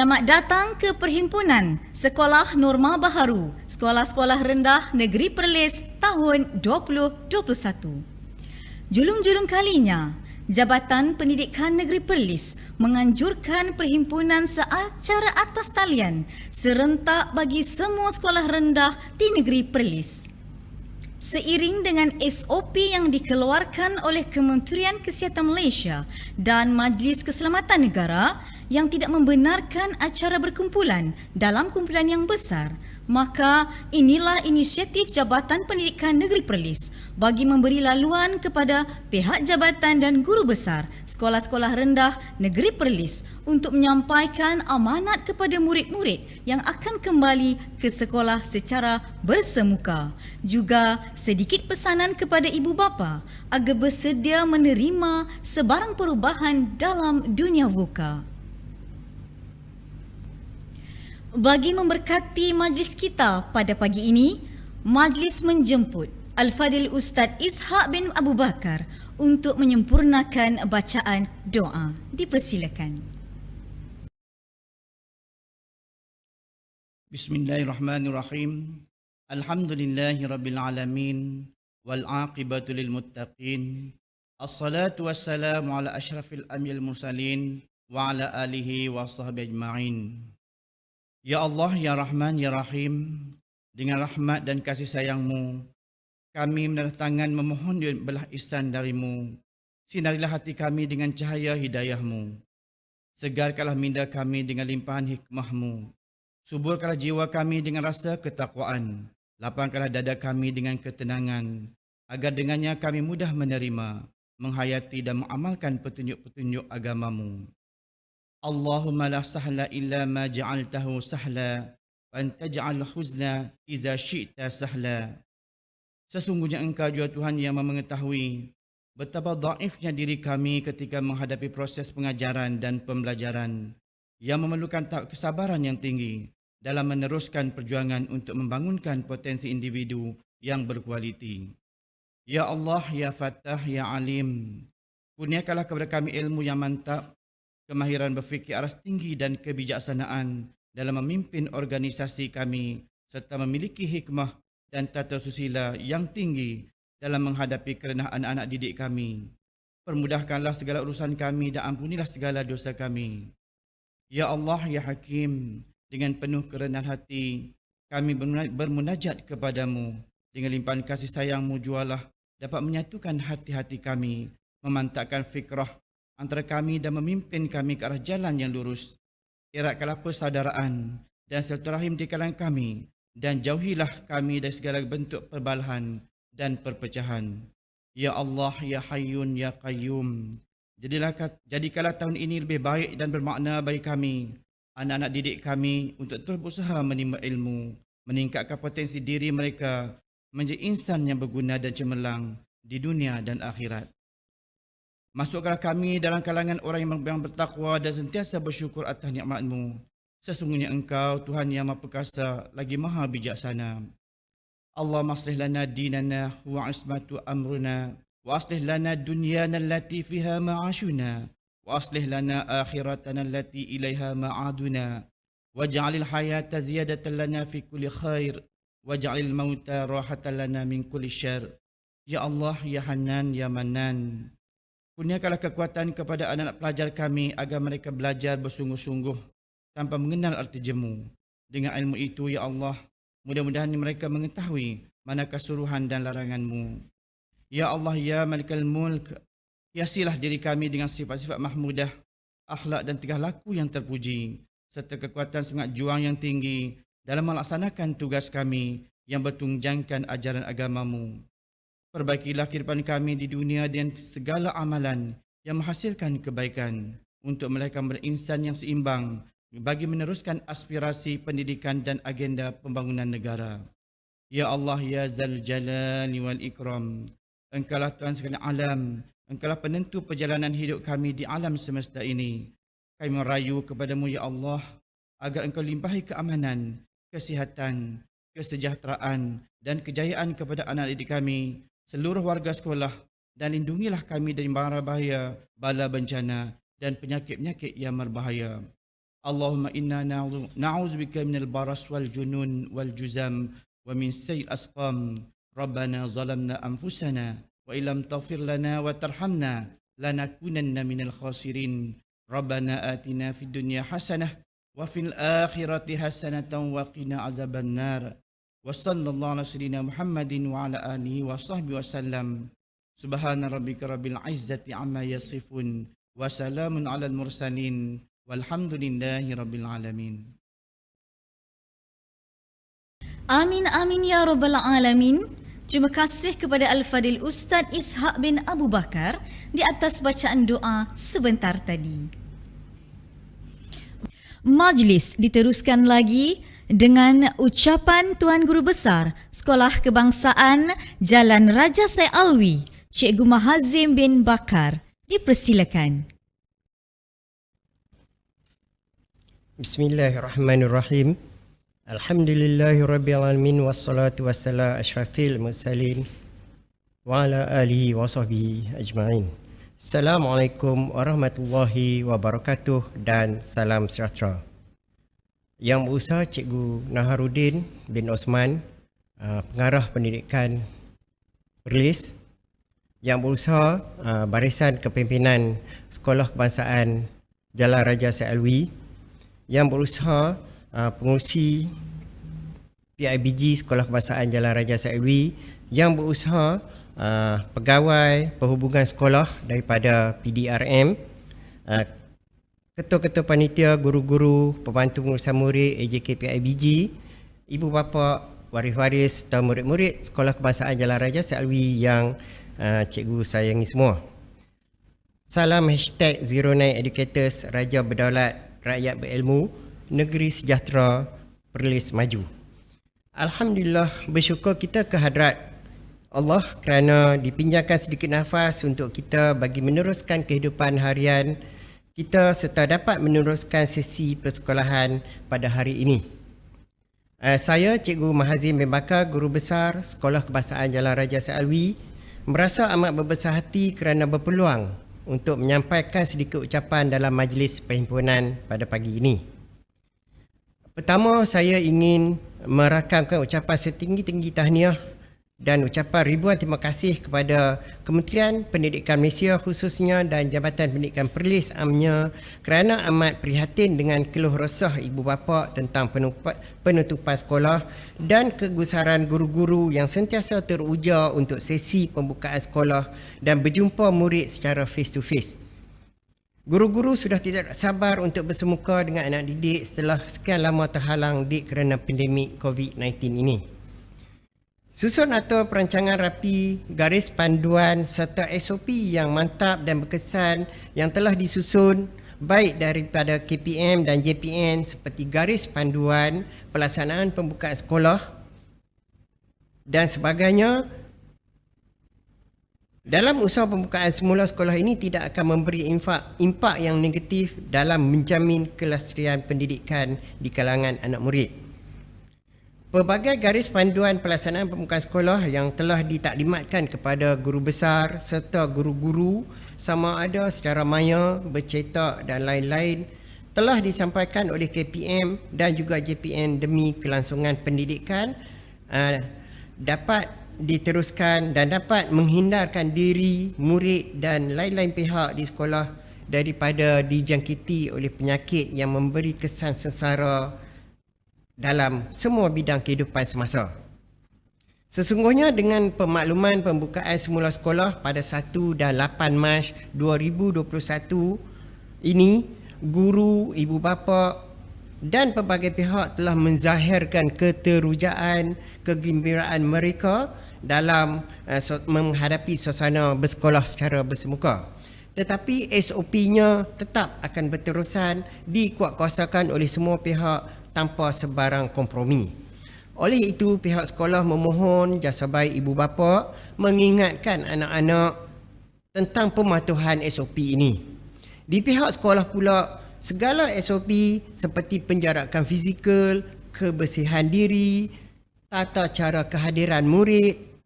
Selamat datang ke Perhimpunan Sekolah Norma Baharu, Sekolah-Sekolah Rendah Negeri Perlis tahun 2021. Julung-julung kalinya, Jabatan Pendidikan Negeri Perlis menganjurkan perhimpunan secara atas talian serentak bagi semua sekolah rendah di Negeri Perlis. Seiring dengan SOP yang dikeluarkan oleh Kementerian Kesihatan Malaysia dan Majlis Keselamatan Negara yang tidak membenarkan acara berkumpulan dalam kumpulan yang besar, maka inilah inisiatif Jabatan Pendidikan Negeri Perlis bagi memberi laluan kepada pihak jabatan dan guru besar sekolah-sekolah rendah Negeri Perlis untuk menyampaikan amanat kepada murid-murid yang akan kembali ke sekolah secara bersemuka. Juga sedikit pesanan kepada ibu bapa agar bersedia menerima sebarang perubahan dalam dunia VUCA. Bagi memberkati majlis kita pada pagi ini, majlis menjemput Al-Fadhil Ustaz Ishaq bin Abu Bakar untuk menyempurnakan bacaan doa. Dipersilakan. Bismillahirrahmanirrahim. Alhamdulillahirabbil alamin wal aqibatu lil muttaqin. Assalatu wassalamu ala asyrafil anbiya'il mursalin wa ala alihi wa sahbihi ajma'in. Ya Allah, ya Rahman, ya Rahim, dengan rahmat dan kasih sayang-Mu, kami mendatangkan memohon belah ihsan dari-Mu. Sinarilah hati kami dengan cahaya hidayah-Mu. Segarkanlah minda kami dengan limpahan hikmah-Mu. Suburkanlah jiwa kami dengan rasa ketakwaan. Lapangkanlah dada kami dengan ketenangan, agar dengannya kami mudah menerima, menghayati dan mengamalkan petunjuk-petunjuk agama-Mu. Allahumma la sahla illa ma ja'altahu sahla wa anta ja'al huzna iza syi'ta sahla. Sesungguhnya Engkau jua Tuhan yang mengetahui betapa dhaifnya diri kami ketika menghadapi proses pengajaran dan pembelajaran yang memerlukan kesabaran yang tinggi dalam meneruskan perjuangan untuk membangunkan potensi individu yang berkualiti. Ya Allah, ya Fattah, ya Alim, kurniakanlah kepada kami ilmu yang mantap, kemahiran berfikir aras tinggi dan kebijaksanaan dalam memimpin organisasi kami serta memiliki hikmah dan tata susila yang tinggi dalam menghadapi kerendahan anak-anak didik kami. Permudahkanlah segala urusan kami dan ampunilah segala dosa kami. Ya Allah, ya Hakim, dengan penuh kerendahan hati kami bermunajat kepadamu. Dengan limpahan kasih sayang-Mu jualah dapat menyatukan hati-hati kami, memantapkan fikrah antara kami dan memimpin kami ke arah jalan yang lurus. Eratkanlah persaudaraan dan silaturahim di kalangan kami dan jauhilah kami dari segala bentuk perbalahan dan perpecahan. Ya Allah, ya Hayyun, ya Qayyum, jadikanlah tahun ini lebih baik dan bermakna bagi kami, anak-anak didik kami, untuk terus berusaha menimba ilmu, meningkatkan potensi diri mereka menjadi insan yang berguna dan cemerlang di dunia dan akhirat. Masukkanlah kami dalam kalangan orang yang bertakwa dan sentiasa bersyukur atas nikmat-Mu. Sesungguhnya Engkau Tuhan yang Maha Perkasa lagi Maha Bijaksana. Allahumma aslih lana dinana wa ismatu amruna wa aslih lana dunyana allati fiha ma'ashuna wa aslih lana akhiratana allati ilaiha ma'aduna waj'alil hayata ziyadatan lana fi kulli khair waj'alil mauta rahatan lana min kulli syarr. Ya Allah, ya Hanan, ya Manan, kurniakanlah kekuatan kepada anak-anak pelajar kami agar mereka belajar bersungguh-sungguh tanpa mengenal arti jemu. Dengan ilmu itu, ya Allah, mudah-mudahan mereka mengetahui manakah suruhan dan larangan-Mu. Ya Allah, ya Malikal Mulk, hiasilah diri kami dengan sifat-sifat mahmudah, akhlak dan tingkah laku yang terpuji, serta kekuatan semangat juang yang tinggi dalam melaksanakan tugas kami yang bertunjangkan ajaran agama-Mu. Perbaikilah kehidupan kami di dunia dan segala amalan yang menghasilkan kebaikan untuk melahirkan berinsan yang seimbang bagi meneruskan aspirasi pendidikan dan agenda pembangunan negara. Ya Allah, ya Zal Jalali wal Ikram, Engkaulah Tuhan sekalian alam, Engkaulah penentu perjalanan hidup kami di alam semesta ini. Kami merayu kepadamu, ya Allah, agar Engkau limpahi keamanan, kesihatan, kesejahteraan dan kejayaan kepada anak didik kami, seluruh warga sekolah, dan lindungilah kami dari mara bahaya, bala bencana dan penyakit-penyakit yang berbahaya. اللهم إنا نعوذ بك من البرص والجنون والجزام ومن سيء الأسقام. ربنا ظلمنا أنفسنا وإن لم تغفر لنا وترحمنا لنكونن من الخاسرين. ربنا آتنا في الدنيا حسنة وفي الآخرة حسنة وقنا عذاب النار. وصلى الله على سيدنا محمد وعلى آله وصحبه وسلم. سبحان ربك رب العزة عما يصفون وسلام على المرسلين والحمد لله رب العالمين. Amin amin ya rabbal alamin. Terima kasih kepada Al-Fadil Ustaz Ishak bin Abu Bakar di atas bacaan doa sebentar tadi. Majlis diteruskan lagi dengan ucapan Tuan Guru Besar Sekolah Kebangsaan Jalan Raja Sai Alwi, Cikgu Mahazim bin Bakar. Dipersilakan. Bismillahirrahmanirrahim. Alhamdulillahirabbil alamin wassalatu wassalamu asyrafil mursalin wa ala alihi wa sahbihi ajma'in. Assalamualaikum warahmatullahi wabarakatuh dan salam sejahtera. Yang berusaha Cikgu Naharuddin bin Osman, pengarah pendidikan Perlis. Yang berusaha Barisan Kepimpinan Sekolah Kebangsaan Jalan Raja Sai Alwi. Yang berusaha pengurusi PIBG Sekolah Kebangsaan Jalan Raja Sai Alwi. Yang berusaha pegawai perhubungan sekolah daripada PDRM, ketua-ketua panitia, guru-guru, pembantu pengurusan murid AJK PIBG, ibu bapa, waris-waris dan murid-murid Sekolah Kebangsaan Jalan Raja Sai Alwi yang cikgu sayangi semua. Salam #09educators, Raja Berdaulat, Rakyat Berilmu, Negeri Sejahtera, Perlis Maju. Alhamdulillah, bersyukur kita kehadrat Allah kerana dipinjamkan sedikit nafas untuk kita bagi meneruskan kehidupan harian kita serta dapat meneruskan sesi persekolahan pada hari ini. Saya Cikgu Mahazim bin Bakar, Guru Besar Sekolah Kebangsaan Jalan Raja Sai Alwi, merasa amat berbesar hati kerana berpeluang untuk menyampaikan sedikit ucapan dalam majlis perhimpunan pada pagi ini. Pertama, saya ingin merakamkan ucapan setinggi-tinggi tahniah dan ucapan ribuan terima kasih kepada Kementerian Pendidikan Malaysia khususnya dan Jabatan Pendidikan Perlis amnya kerana amat prihatin dengan keluh resah ibu bapa tentang penutupan sekolah dan kegusaran guru-guru yang sentiasa teruja untuk sesi pembukaan sekolah dan berjumpa murid secara face to face. Guru-guru sudah tidak sabar untuk bersemuka dengan anak didik setelah sekian lama terhalang kerana pandemik COVID-19 ini. Susun atau perancangan rapi, garis panduan serta SOP yang mantap dan berkesan yang telah disusun baik daripada KPM dan JPN seperti garis panduan pelaksanaan pembukaan sekolah dan sebagainya. Dalam usaha pembukaan semula sekolah ini tidak akan memberi impak yang negatif dalam menjamin kelestarian pendidikan di kalangan anak murid. Pelbagai garis panduan pelaksanaan pembukaan sekolah yang telah ditaklimatkan kepada guru besar serta guru-guru sama ada secara maya, bercetak dan lain-lain telah disampaikan oleh KPM dan juga JPN demi kelangsungan pendidikan dapat diteruskan dan dapat menghindarkan diri, murid dan lain-lain pihak di sekolah daripada dijangkiti oleh penyakit yang memberi kesan sengsara dalam semua bidang kehidupan semasa. Sesungguhnya dengan pemakluman pembukaan semula sekolah pada 1 dan 8 Mac 2021 ini, guru, ibu bapa dan pelbagai pihak telah menzahirkan keterujaan, kegembiraan mereka dalam menghadapi suasana bersekolah secara bersemuka. Tetapi SOP-nya tetap akan berterusan dikuatkuasakan oleh semua pihak tanpa sebarang kompromi. Oleh itu, pihak sekolah memohon jasa baik ibu bapa mengingatkan anak-anak tentang pematuhan SOP ini. Di pihak sekolah pula, segala SOP seperti penjarakan fizikal, kebersihan diri, tata cara kehadiran murid,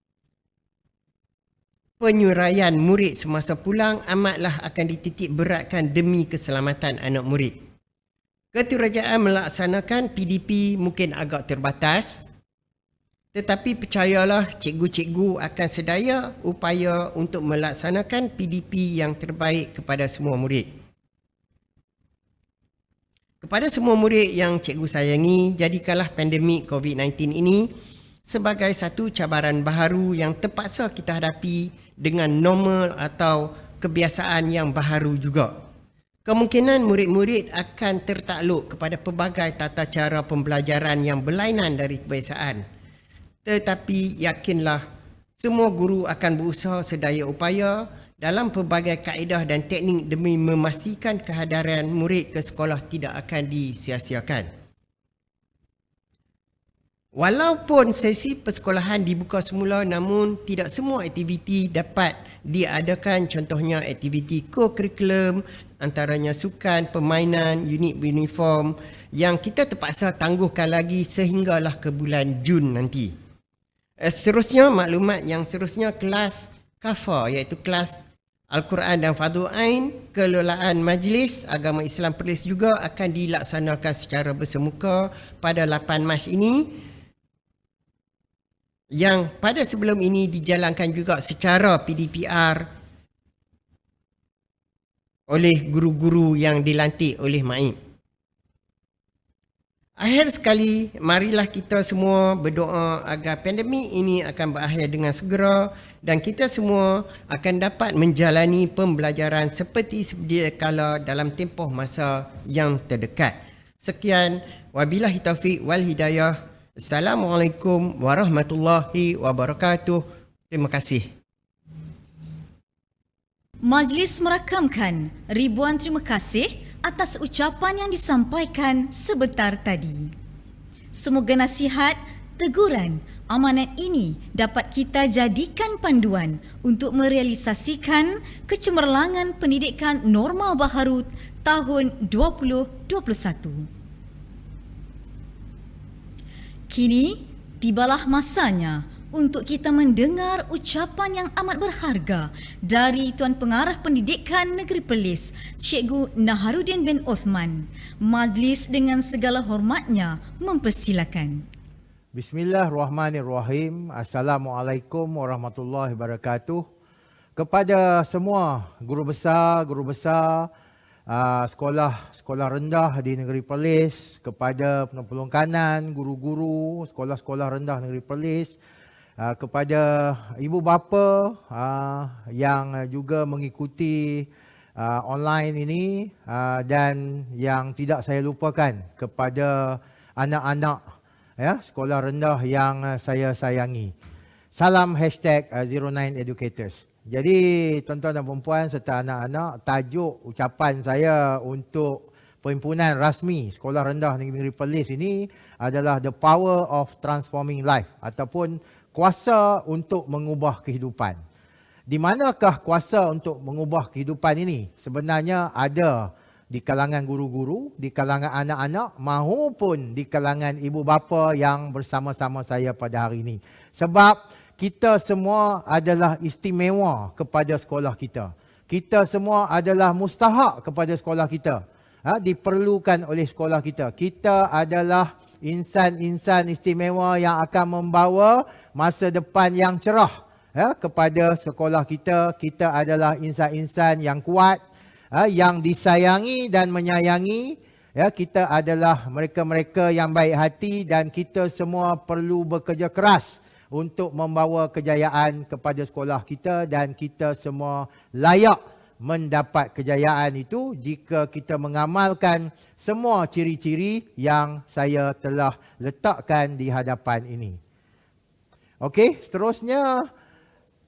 penyuraian murid semasa pulang amatlah akan dititik beratkan demi keselamatan anak murid. Keterajaan melaksanakan PDP mungkin agak terbatas, tetapi percayalah cikgu-cikgu akan sedaya upaya untuk melaksanakan PDP yang terbaik kepada semua murid. Kepada semua murid yang cikgu sayangi, jadikanlah pandemik COVID-19 ini sebagai satu cabaran baharu yang terpaksa kita hadapi dengan normal atau kebiasaan yang baharu juga. Kemungkinan murid-murid akan tertakluk kepada pelbagai tata cara pembelajaran yang berlainan dari kebiasaan. Tetapi yakinlah, semua guru akan berusaha sedaya upaya dalam pelbagai kaedah dan teknik demi memastikan kehadiran murid ke sekolah tidak akan disia-siakan. Walaupun sesi persekolahan dibuka semula, namun tidak semua aktiviti dapat diadakan, contohnya aktiviti co-curriculum, antaranya sukan, permainan, unit uniform yang kita terpaksa tangguhkan lagi sehinggalah ke bulan Jun nanti. Seterusnya, maklumat yang seterusnya kelas KAFA iaitu kelas Al-Quran dan Fardhu Ain, kelolaan Majlis Agama Islam Perlis juga akan dilaksanakan secara bersemuka pada 8 Mac ini, yang pada sebelum ini dijalankan juga secara PDPR oleh guru-guru yang dilantik oleh MAIP. Akhir sekali, marilah kita semua berdoa agar pandemik ini akan berakhir dengan segera dan kita semua akan dapat menjalani pembelajaran seperti sedia kala dalam tempoh masa yang terdekat. Sekian, wabillahi taufiq wal hidayah. Assalamualaikum warahmatullahi wabarakatuh. Terima kasih. Majlis merakamkan ribuan terima kasih atas ucapan yang disampaikan sebentar tadi. Semoga nasihat, teguran, amanat ini dapat kita jadikan panduan untuk merealisasikan kecemerlangan pendidikan norma baharu tahun 2021. Kini, tibalah masanya untuk kita mendengar ucapan yang amat berharga dari Tuan Pengarah Pendidikan Negeri Perlis, Cikgu Naharuddin bin Osman. Majlis dengan segala hormatnya mempersilakan. Bismillahirrahmanirrahim. Assalamualaikum warahmatullahi wabarakatuh. Kepada semua guru besar, sekolah rendah di Negeri Perlis, kepada penolong kanan, guru-guru sekolah-sekolah rendah Negeri Perlis, kepada ibu bapa yang juga mengikuti online ini, dan yang tidak saya lupakan kepada anak-anak sekolah rendah yang saya sayangi. Salam #09educators. Jadi tuan-tuan dan puan serta anak-anak, tajuk ucapan saya untuk perhimpunan rasmi Sekolah Rendah Negeri Perlis ini adalah The Power of Transforming Life, ataupun kuasa untuk mengubah kehidupan. Di manakah kuasa untuk mengubah kehidupan ini? Sebenarnya ada di kalangan guru-guru, di kalangan anak-anak maupun di kalangan ibu bapa yang bersama-sama saya pada hari ini. Sebab kita semua adalah istimewa kepada sekolah kita. Kita semua adalah mustahak kepada sekolah kita. Diperlukan oleh sekolah kita. Kita adalah insan-insan istimewa yang akan membawa masa depan yang cerah kepada sekolah kita. Kita adalah insan-insan yang kuat, yang disayangi dan menyayangi. Kita adalah mereka-mereka yang baik hati dan kita semua perlu bekerja keras untuk membawa kejayaan kepada sekolah kita, dan kita semua layak mendapat kejayaan itu jika kita mengamalkan semua ciri-ciri yang saya telah letakkan di hadapan ini. Okey, seterusnya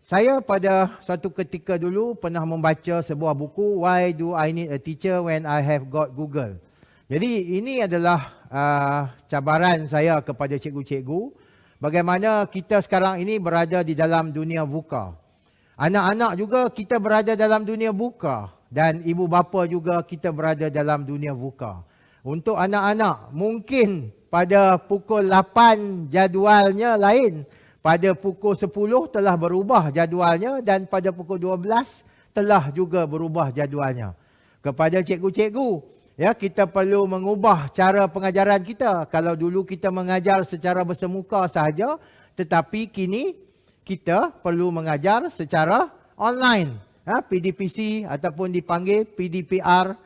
saya pada suatu ketika dulu pernah membaca sebuah buku, Why Do I Need a Teacher When I Have Got Google. Jadi ini adalah cabaran saya kepada cikgu-cikgu. Bagaimana kita sekarang ini berada di dalam dunia VUCA. Anak-anak juga kita berada dalam dunia VUCA. Dan ibu bapa juga kita berada dalam dunia VUCA. Untuk anak-anak, mungkin pada pukul 8 jadualnya lain. Pada pukul 10 telah berubah jadualnya dan pada pukul 12 telah juga berubah jadualnya. Kepada cikgu-cikgu, Ya, kita perlu mengubah cara pengajaran kita. Kalau dulu kita mengajar secara bersemuka sahaja, tetapi kini kita perlu mengajar secara online. PDPC ataupun dipanggil PDPR,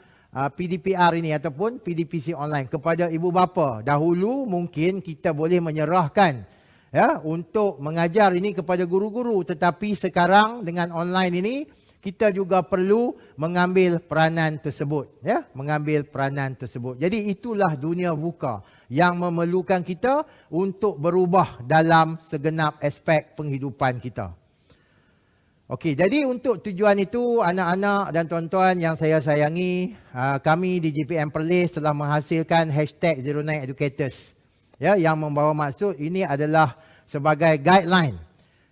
PDPR ini ataupun PDPC online kepada ibu bapa. Dahulu mungkin kita boleh menyerahkan untuk mengajar ini kepada guru-guru, tetapi sekarang dengan online ini kita juga perlu mengambil peranan tersebut, mengambil peranan tersebut. Jadi itulah dunia VUCA yang memerlukan kita untuk berubah dalam segenap aspek penghidupan kita. Okey, jadi untuk tujuan itu, anak-anak dan tuan-tuan yang saya sayangi, kami di GPM Perlis telah menghasilkan #09educators, yang membawa maksud ini adalah sebagai guideline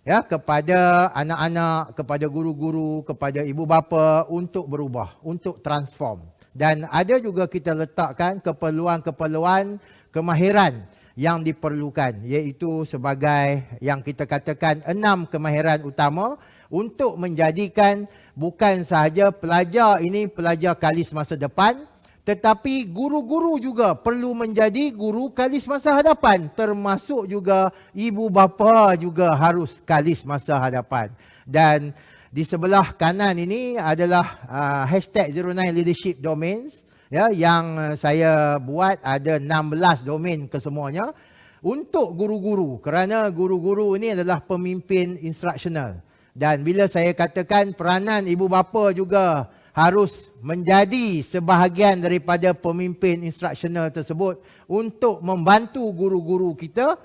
kepada anak-anak, kepada guru-guru, kepada ibu bapa untuk berubah, untuk transform. Dan ada juga kita letakkan keperluan-keperluan kemahiran yang diperlukan, iaitu sebagai yang kita katakan 6 kemahiran utama untuk menjadikan bukan sahaja pelajar ini pelajar kalis masa depan, tetapi guru-guru juga perlu menjadi guru kalis masa hadapan, termasuk juga ibu bapa juga harus kalis masa hadapan. Dan di sebelah kanan ini adalah #09leadership domains, yang saya buat ada 16 domain kesemuanya untuk guru-guru, kerana guru-guru ini adalah pemimpin instruksional. Dan bila saya katakan peranan ibu bapa juga harus menjadi sebahagian daripada pemimpin instruksional tersebut untuk membantu guru-guru kita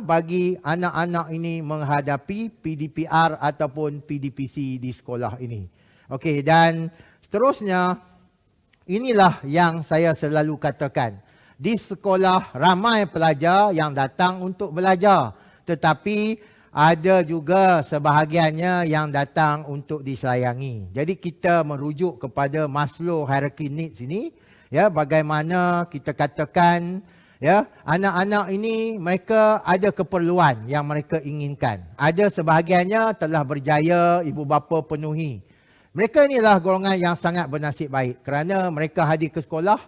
bagi anak-anak ini menghadapi PDPR ataupun PDPC di sekolah ini. Okey, dan seterusnya inilah yang saya selalu katakan. Di sekolah ramai pelajar yang datang untuk belajar, tetapi ada juga sebahagiannya yang datang untuk disayangi. Jadi kita merujuk kepada Maslow hierarchy needs ini, bagaimana kita katakan anak-anak ini mereka ada keperluan yang mereka inginkan. Ada sebahagiannya telah berjaya ibu bapa penuhi. Mereka inilah golongan yang sangat bernasib baik kerana mereka hadir ke sekolah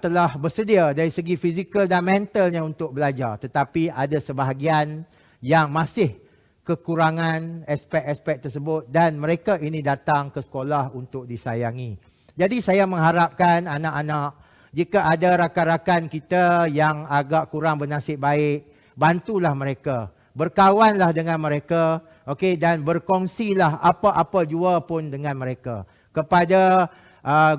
telah bersedia dari segi fizikal dan mentalnya untuk belajar. Tetapi ada sebahagian yang masih kekurangan aspek-aspek tersebut dan mereka ini datang ke sekolah untuk disayangi. Jadi saya mengharapkan anak-anak, jika ada rakan-rakan kita yang agak kurang bernasib baik, bantulah mereka, berkawanlah dengan mereka, dan berkongsilah apa-apa jua pun dengan mereka. Kepada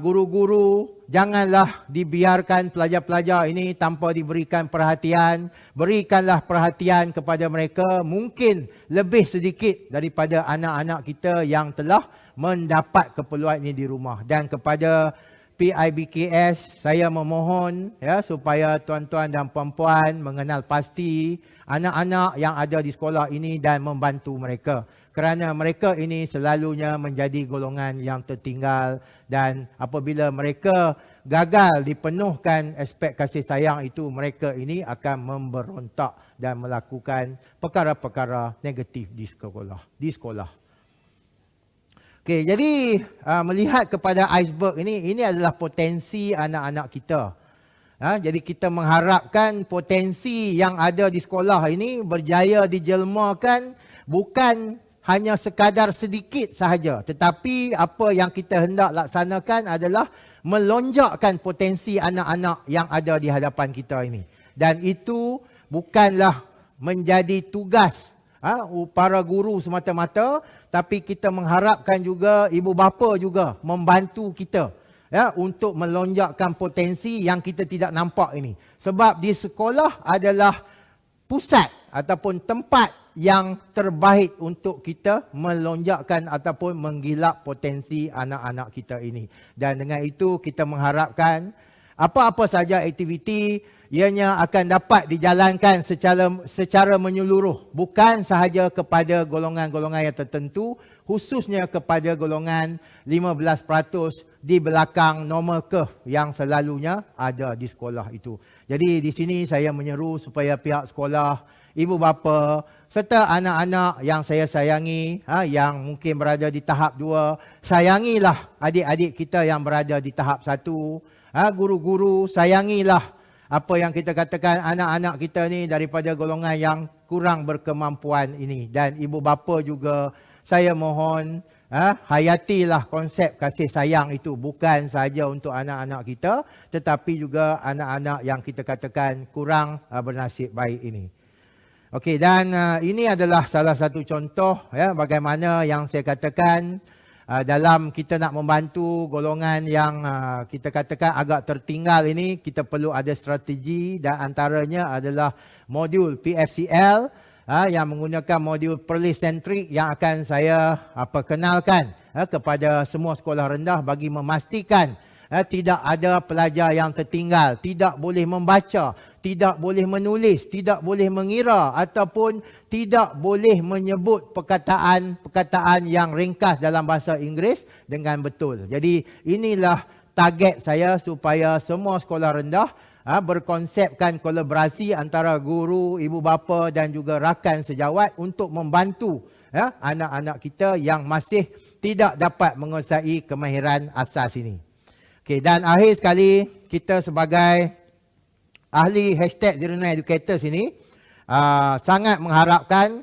guru-guru, janganlah dibiarkan pelajar-pelajar ini tanpa diberikan perhatian. Berikanlah perhatian kepada mereka, mungkin lebih sedikit daripada anak-anak kita yang telah mendapat keperluan ini di rumah. Dan kepada PIBKS, saya memohon supaya tuan-tuan dan puan-puan mengenal pasti anak-anak yang ada di sekolah ini dan membantu mereka. Kerana mereka ini selalunya menjadi golongan yang tertinggal dan apabila mereka gagal dipenuhkan aspek kasih sayang itu, mereka ini akan memberontak dan melakukan perkara-perkara negatif di sekolah. Okey, jadi melihat kepada iceberg ini adalah potensi anak-anak kita. Jadi kita mengharapkan potensi yang ada di sekolah ini berjaya dijelmakan bukan hanya sekadar sedikit sahaja, tetapi apa yang kita hendak laksanakan adalah melonjakkan potensi anak-anak yang ada di hadapan kita ini. Dan itu bukanlah menjadi tugas para guru semata-mata, tapi kita mengharapkan juga ibu bapa juga membantu kita untuk melonjakkan potensi yang kita tidak nampak ini. Sebab di sekolah adalah pusat ataupun tempat yang terbaik untuk kita melonjakkan ataupun menggilap potensi anak-anak kita ini. Dan dengan itu kita mengharapkan apa-apa saja aktiviti ianya akan dapat dijalankan secara menyeluruh, bukan sahaja kepada golongan-golongan yang tertentu, khususnya kepada golongan 15% di belakang normal curve yang selalunya ada di sekolah itu. Jadi di sini saya menyeru supaya pihak sekolah, ibu bapa serta anak-anak yang saya sayangi, yang mungkin berada di tahap 2, sayangilah adik-adik kita yang berada di tahap 1. Guru-guru, sayangilah apa yang kita katakan anak-anak kita ni daripada golongan yang kurang berkemampuan ini. Dan ibu bapa juga saya mohon hayatilah konsep kasih sayang itu bukan saja untuk anak-anak kita tetapi juga anak-anak yang kita katakan kurang bernasib baik ini. Okey, dan ini adalah salah satu contoh bagaimana yang saya katakan dalam kita nak membantu golongan yang kita katakan agak tertinggal ini, kita perlu ada strategi dan antaranya adalah modul PFCL yang menggunakan modul Perlis Centric yang akan saya kenalkan kepada semua sekolah rendah bagi memastikan tidak ada pelajar yang tertinggal, tidak boleh membaca, tidak boleh menulis, tidak boleh mengira ataupun tidak boleh menyebut perkataan yang ringkas dalam bahasa Inggeris dengan betul. Jadi inilah target saya supaya semua sekolah rendah berkonsepkan kolaborasi antara guru, ibu bapa dan juga rakan sejawat untuk membantu anak-anak kita yang masih tidak dapat menguasai kemahiran asas ini. Okay, dan akhir sekali, kita sebagai ahli #09educators ini sangat mengharapkan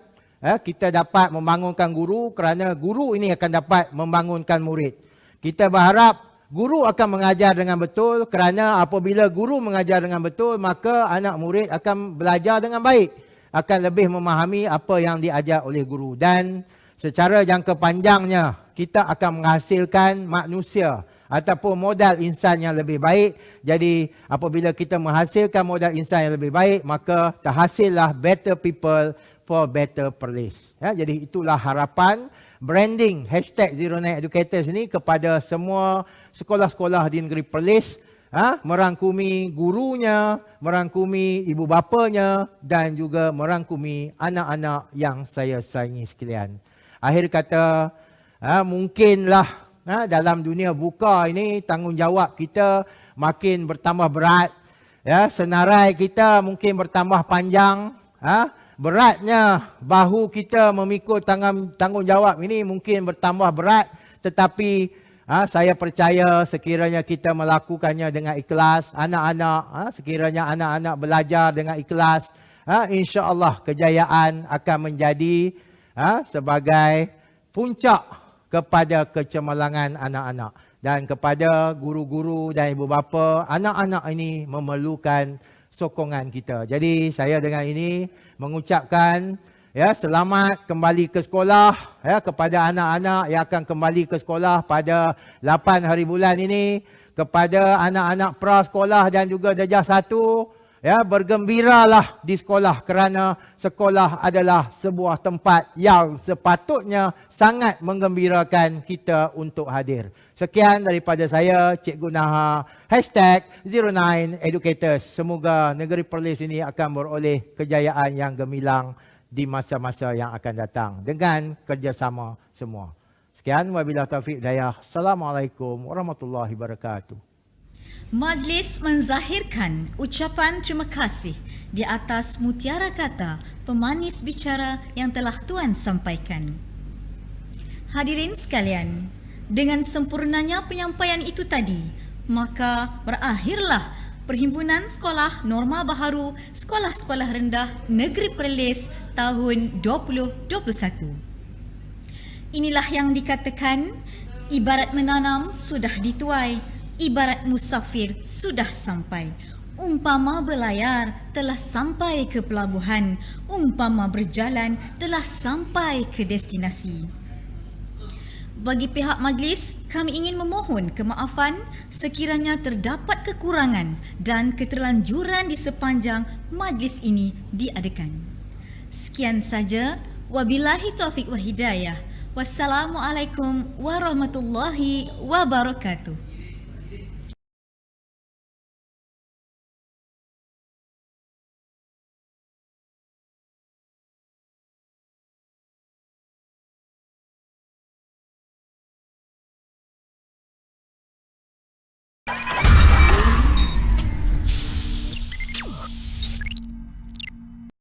kita dapat membangunkan guru kerana guru ini akan dapat membangunkan murid. Kita berharap guru akan mengajar dengan betul kerana apabila guru mengajar dengan betul maka anak murid akan belajar dengan baik, akan lebih memahami apa yang diajar oleh guru dan secara jangka panjangnya kita akan menghasilkan manusia ataupun modal insan yang lebih baik. Jadi apabila kita menghasilkan modal insan yang lebih baik, maka terhasillah better people for better Perlis. Jadi itulah harapan branding #09educators ini kepada semua sekolah-sekolah di negeri Perlis, merangkumi gurunya, merangkumi ibu bapanya dan juga merangkumi anak-anak yang saya sayangi sekalian. Akhir kata, mungkinlah dalam dunia buka ini tanggungjawab kita makin bertambah berat. Senarai kita mungkin bertambah panjang. Beratnya bahu kita memikul tanggungjawab ini mungkin bertambah berat. Tetapi saya percaya sekiranya kita melakukannya dengan ikhlas, anak-anak, sekiranya anak-anak belajar dengan ikhlas, insya-Allah kejayaan akan menjadi sebagai puncak kepada kecemerlangan anak-anak dan kepada guru-guru dan ibu bapa, anak-anak ini memerlukan sokongan kita. Jadi saya dengan ini mengucapkan selamat kembali ke sekolah kepada anak-anak yang akan kembali ke sekolah pada 8 hari bulan ini, kepada anak-anak prasekolah dan juga darjah 1. Bergembiralah di sekolah kerana sekolah adalah sebuah tempat yang sepatutnya sangat menggembirakan kita untuk hadir. Sekian daripada saya, Cikgu Naha, #09educators. Semoga negeri Perlis ini akan beroleh kejayaan yang gemilang di masa-masa yang akan datang dengan kerjasama semua. Sekian, wabillahi taufiq hidayah. Assalamualaikum warahmatullahi wabarakatuh. Majlis menzahirkan ucapan terima kasih di atas mutiara kata pemanis bicara yang telah Tuan sampaikan. Hadirin sekalian, dengan sempurnanya penyampaian itu tadi, maka berakhirlah Perhimpunan Sekolah Norma Baharu Sekolah-Sekolah Rendah Negeri Perlis tahun 2021. Inilah yang dikatakan ibarat menanam sudah dituai, ibarat musafir sudah sampai. Umpama berlayar telah sampai ke pelabuhan, umpama berjalan telah sampai ke destinasi. Bagi pihak majlis, kami ingin memohon kemaafan sekiranya terdapat kekurangan dan keterlanjuran di sepanjang majlis ini diadakan. Sekian saja, wabillahi taufiq wa hidayah. Wassalamualaikum warahmatullahi wabarakatuh.